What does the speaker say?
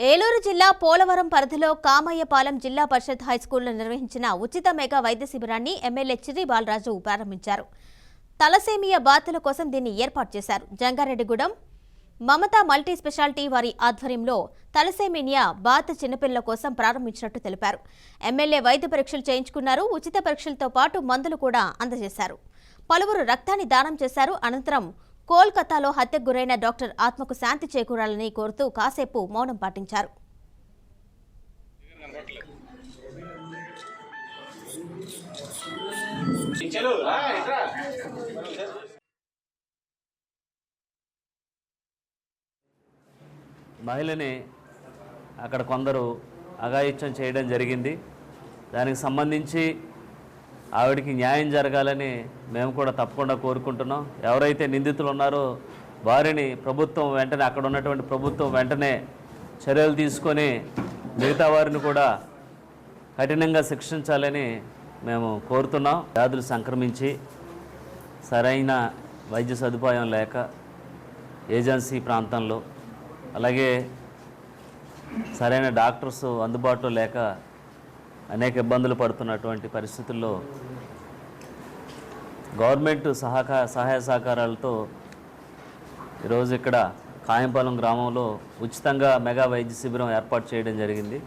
ఏలూరు జిల్లా పోలవరం పరిధిలో కామయ్యపాలెం జిల్లా పరిషత్ హైస్కూల్లో నిర్వహించిన ఉచిత మెగా వైద్య శిబిరాన్ని ఎమ్మెల్యే చిర్రి బాలరాజు ప్రారంభించారు. తలసేమియా బాధితుల కోసం దీన్ని ఏర్పాటు చేశారు. జంగారెడ్డిగూడెం మమతా మల్టీ స్పెషాలిటీ వారి ఆధ్వర్యంలో తలసేమియా బాధిత చిన్నపిల్లల కోసం ప్రారంభించినట్టు తెలిపారు. ఎమ్మెల్యే వైద్య పరీక్షలు చేయించుకున్నారు. ఉచిత పరీక్షలతో పాటు మందులు కూడా అందజేశారు. పలువురు రక్తాన్ని దానం చేశారు. అనంతరం కోల్కతాలో హత్యకు గురైన డాక్టర్ ఆత్మకు శాంతి చేకూరాలని కోరుతూ కాసేపు మౌనం పాటించారు. మహిళని అక్కడ కొందరు అఘాయిత్యం చేయడం జరిగింది. దానికి సంబంధించి ఆవిడికి న్యాయం జరగాలని మేము కూడా తప్పకుండా కోరుకుంటున్నాం. ఎవరైతే నిందితులు ఉన్నారో వారిని ప్రభుత్వం వెంటనే, అక్కడ ఉన్నటువంటి ప్రభుత్వం వెంటనే చర్యలు తీసుకొని మిగతా వారిని కూడా కఠినంగా శిక్షించాలని మేము కోరుతున్నాం. వ్యాధులు సంక్రమించి సరైన వైద్య సదుపాయం లేక ఏజెన్సీ ప్రాంతంలో, అలాగే సరైన డాక్టర్స్ అందుబాటులో లేక అనేక ఇబ్బందులు పడుతున్నటువంటి పరిస్థితుల్లో గవర్నమెంట్ సహాయ సహకారాలతో ఈరోజు ఇక్కడ కాయంపాలెం గ్రామంలో ఉచితంగా మెగా వైద్య శిబిరం ఏర్పాటు చేయడం జరిగింది.